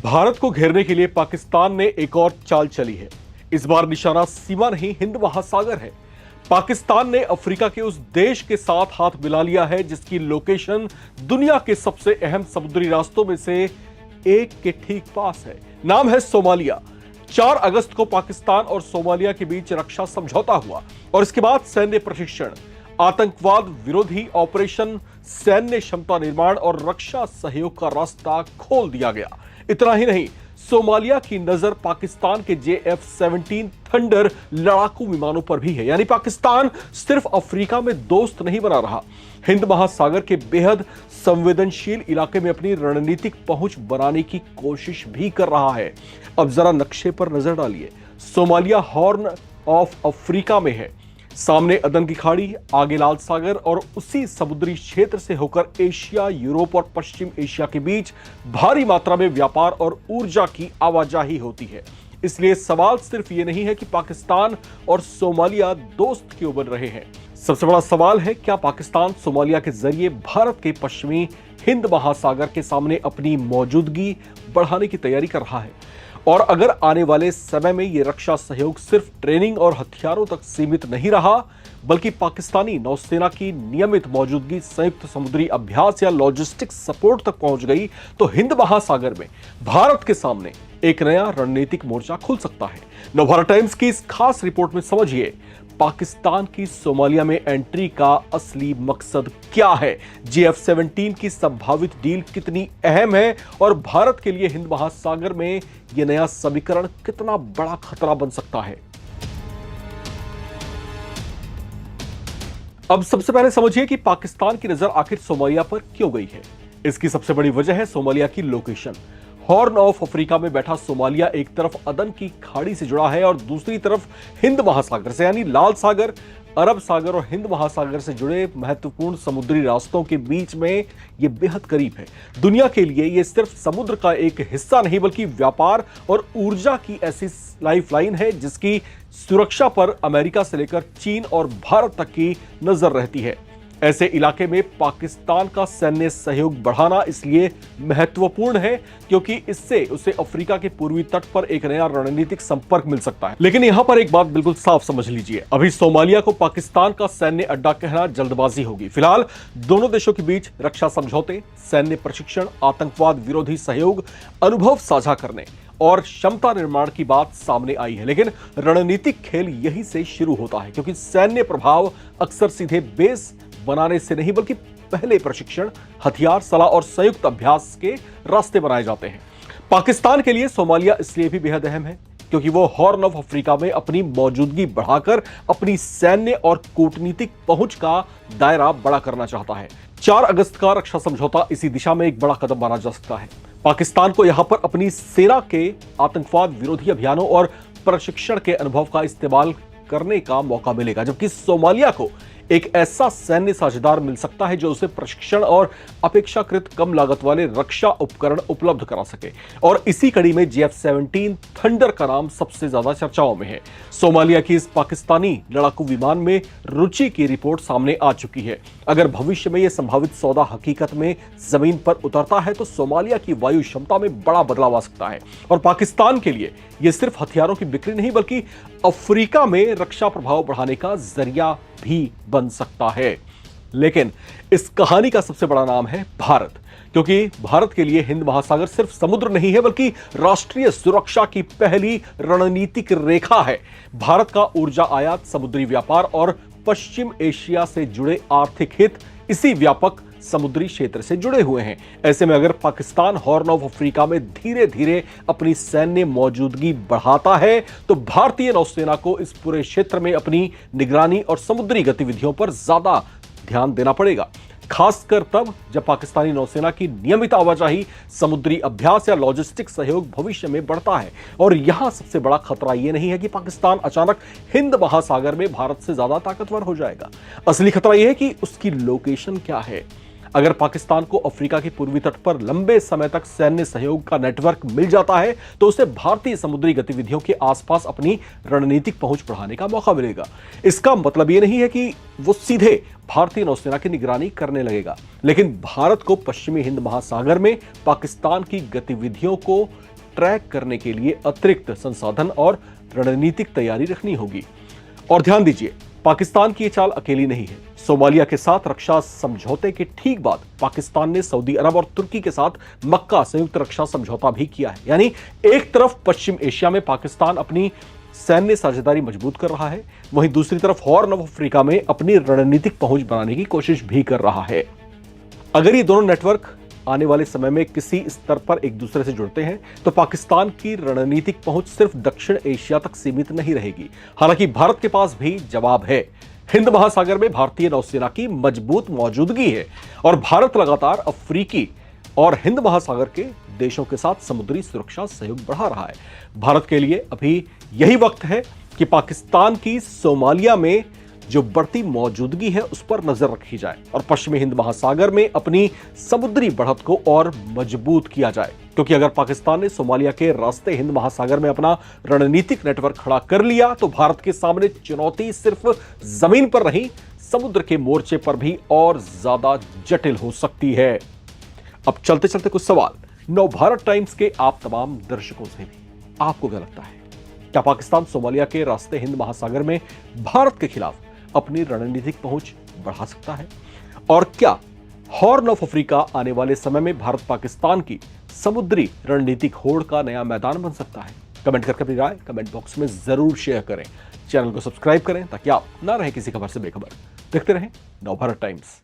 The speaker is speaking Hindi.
भारत को घेरने के लिए पाकिस्तान ने एक और चाल चली है। इस बार निशाना सीमा नहीं, हिंद महासागर है। पाकिस्तान ने अफ्रीका के उस देश के साथ हाथ मिला लिया है जिसकी लोकेशन दुनिया के सबसे अहम समुद्री रास्तों में से एक के ठीक पास है। नाम है सोमालिया। 4 अगस्त को पाकिस्तान और सोमालिया के बीच रक्षा समझौता हुआ और इसके बाद सैन्य प्रशिक्षण, आतंकवाद विरोधी ऑपरेशन, सैन्य क्षमता निर्माण और रक्षा सहयोग का रास्ता खोल दिया गया। इतना ही नहीं, सोमालिया की नजर पाकिस्तान के JF-17 थंडर लड़ाकू विमानों पर भी है। यानी पाकिस्तान सिर्फ अफ्रीका में दोस्त नहीं बना रहा, हिंद महासागर के बेहद संवेदनशील इलाके में अपनी रणनीतिक पहुंच बनाने की कोशिश भी कर रहा है। अब जरा नक्शे पर नजर डालिए। सोमालिया हॉर्न ऑफ अफ्रीका में है। सामने अदन की खाड़ी, आगे लाल सागर और उसी समुद्री क्षेत्र से होकर एशिया, यूरोप और पश्चिम एशिया के बीच भारी मात्रा में व्यापार और ऊर्जा की आवाजाही होती है। इसलिए सवाल सिर्फ ये नहीं है कि पाकिस्तान और सोमालिया दोस्त क्यों बन रहे हैं। सबसे बड़ा सवाल है, क्या पाकिस्तान सोमालिया के जरिए भारत के पश्चिमी हिंद महासागर के सामने अपनी मौजूदगी बढ़ाने की तैयारी कर रहा है? और अगर आने वाले समय में यह रक्षा सहयोग सिर्फ ट्रेनिंग और हथियारों तक सीमित नहीं रहा, बल्कि पाकिस्तानी नौसेना की नियमित मौजूदगी, संयुक्त समुद्री अभ्यास या लॉजिस्टिक सपोर्ट तक पहुंच गई, तो हिंद महासागर में भारत के सामने एक नया रणनीतिक मोर्चा खुल सकता है। नवभारत टाइम्स की इस खास रिपोर्ट में समझिए पाकिस्तान की सोमालिया में एंट्री का असली मकसद क्या है, JF-17 की संभावित डील कितनी अहम है और भारत के लिए हिंद महासागर में यह नया समीकरण कितना बड़ा खतरा बन सकता है। अब सबसे पहले समझिए कि पाकिस्तान की नजर आखिर सोमालिया पर क्यों गई है। इसकी सबसे बड़ी वजह है सोमालिया की लोकेशन। हॉर्न ऑफ अफ्रीका में बैठा सोमालिया एक तरफ अदन की खाड़ी से जुड़ा है और दूसरी तरफ हिंद महासागर से, यानी लाल सागर, अरब सागर और हिंद महासागर से जुड़े महत्वपूर्ण समुद्री रास्तों के बीच में यह बेहद करीब है। दुनिया के लिए यह सिर्फ समुद्र का एक हिस्सा नहीं, बल्कि व्यापार और ऊर्जा की ऐसी लाइफलाइन है जिसकी सुरक्षा पर अमेरिका से लेकर चीन और भारत तक की नजर रहती है। ऐसे इलाके में पाकिस्तान का सैन्य सहयोग बढ़ाना इसलिए महत्वपूर्ण है क्योंकि इससे उसे अफ्रीका के पूर्वी तट पर एक नया रणनीतिक संपर्क मिल सकता है। लेकिन यहां पर एक बात बिल्कुल साफ समझ लीजिए, अभी सोमालिया को पाकिस्तान का सैन्य अड्डा कहना जल्दबाजी होगी। फिलहाल दोनों देशों के बीच रक्षा समझौते, सैन्य प्रशिक्षण, आतंकवाद विरोधी सहयोग, अनुभव साझा करने और क्षमता निर्माण की बात सामने आई है। लेकिन रणनीतिक खेल यहीं से शुरू होता है, क्योंकि सैन्य प्रभाव अक्सर सीधे बेस बनाने से नहीं, बल्कि पहले प्रशिक्षण, हथियार, सलाह और संयुक्त अभ्यास के रास्ते बनाए जाते हैं। पाकिस्तान के लिए सोमालिया इसलिए भी बेहद अहम है क्योंकि वो हॉर्न ऑफ अफ्रीका में अपनी मौजूदगी बढ़ाकर अपनी सैन्य और कूटनीतिक पहुंच का दायरा बड़ा करना चाहता है। 4 अगस्त का रक्षा समझौता इसी दिशा में एक बड़ा कदम माना जा सकता है। पाकिस्तान को यहां पर अपनी सेना के आतंकवाद विरोधी अभियानों और प्रशिक्षण के अनुभव का इस्तेमाल करने का मौका मिलेगा, जबकि सोमालिया को एक ऐसा सैन्य साझेदार मिल सकता है जो उसे प्रशिक्षण और अपेक्षाकृत कम लागत वाले रक्षा उपकरण उपलब्ध करा सके। और इसी कड़ी में JF-17 थंडर का नाम सबसे ज्यादा चर्चाओं में है। सोमालिया की इस पाकिस्तानी लड़ाकू विमान में रुचि की रिपोर्ट सामने आ चुकी है। अगर भविष्य में यह संभावित सौदा हकीकत में जमीन पर उतरता है तो सोमालिया की वायु क्षमता में बड़ा बदलाव आ सकता है और पाकिस्तान के लिए यह सिर्फ हथियारों की बिक्री नहीं, बल्कि अफ्रीका में रक्षा प्रभाव बढ़ाने का जरिया भी बन सकता है। लेकिन इस कहानी का सबसे बड़ा नाम है भारत, क्योंकि भारत के लिए हिंद महासागर सिर्फ समुद्र नहीं है, बल्कि राष्ट्रीय सुरक्षा की पहली रणनीतिक रेखा है। भारत का ऊर्जा आयात, समुद्री व्यापार और पश्चिम एशिया से जुड़े आर्थिक हित इसी व्यापक समुद्री क्षेत्र से जुड़े हुए हैं। ऐसे में अगर पाकिस्तान हॉर्न ऑफ अफ्रीका में धीरे धीरे अपनी सैन्य मौजूदगी बढ़ाता है तो भारतीय नौसेना को इस पूरे क्षेत्र में अपनी निगरानी और समुद्री गतिविधियों पर ज्यादा ध्यान देना पड़ेगा, खासकर तब जब पाकिस्तानी नौसेना की नियमित आवाजाही, समुद्री अभ्यास या लॉजिस्टिक सहयोग भविष्य में बढ़ता है। और यहां सबसे बड़ा खतरा यह नहीं है कि पाकिस्तान अचानक हिंद महासागर में भारत से ज्यादा ताकतवर हो जाएगा। असली खतरा यह है कि उसकी लोकेशन क्या है। अगर पाकिस्तान को अफ्रीका के पूर्वी तट पर लंबे समय तक सैन्य सहयोग का नेटवर्क मिल जाता है तो उसे भारतीय समुद्री गतिविधियों के आसपास अपनी रणनीतिक पहुंच बढ़ाने का मौका मिलेगा। इसका मतलब यह नहीं है कि वो सीधे भारतीय नौसेना की निगरानी करने लगेगा, लेकिन भारत को पश्चिमी हिंद महासागर में पाकिस्तान की गतिविधियों को ट्रैक करने के लिए अतिरिक्त संसाधन और रणनीतिक तैयारी रखनी होगी। और ध्यान दीजिए, पाकिस्तान की ये चाल अकेली नहीं है। सोमालिया के साथ रक्षा समझौते के ठीक बाद पाकिस्तान ने सऊदी अरब और तुर्की के साथ मक्का संयुक्त रक्षा समझौता भी किया है। यानी एक तरफ पश्चिम एशिया में पाकिस्तान अपनी सैन्य साझेदारी मजबूत कर रहा है, वहीं दूसरी तरफ हॉर्न ऑफ अफ्रीका में अपनी रणनीतिक पहुंच बनाने की कोशिश भी कर रहा है। अगर ये दोनों नेटवर्क आने वाले समय में किसी स्तर पर एक दूसरे से जुड़ते हैं तो पाकिस्तान की रणनीतिक पहुंच सिर्फ दक्षिण एशिया तक सीमित नहीं रहेगी। हालांकि भारत के पास भी जवाब है। हिंद महासागर में भारतीय नौसेना की मजबूत मौजूदगी है और भारत लगातार अफ्रीकी और हिंद महासागर के देशों के साथ समुद्री सुरक्षा सहयोग बढ़ा रहा है। भारत के लिए अभी यही वक्त है कि पाकिस्तान की सोमालिया में जो बढ़ती मौजूदगी है उस पर नजर रखी जाए और पश्चिमी हिंद महासागर में अपनी समुद्री बढ़त को और मजबूत किया जाए। क्योंकि अगर पाकिस्तान ने सोमालिया के रास्ते हिंद महासागर में अपना रणनीतिक नेटवर्क खड़ा कर लिया तो भारत के सामने चुनौती सिर्फ जमीन पर नहीं, समुद्र के मोर्चे पर भी और ज्यादा जटिल हो सकती है। अब चलते चलते कुछ सवाल नवभारत टाइम्स के आप तमाम दर्शकों से भी। आपको क्या लगता है, क्या पाकिस्तान सोमालिया के रास्ते हिंद महासागर में भारत के खिलाफ अपनी रणनीतिक पहुंच बढ़ा सकता है? और क्या हॉर्न ऑफ अफ्रीका आने वाले समय में भारत पाकिस्तान की समुद्री रणनीतिक होड़ का नया मैदान बन सकता है? कमेंट करके अपनी राय कमेंट बॉक्स में जरूर शेयर करें। चैनल को सब्सक्राइब करें ताकि आप ना रहे किसी खबर से बेखबर। देखते रहें नवभारत टाइम्स।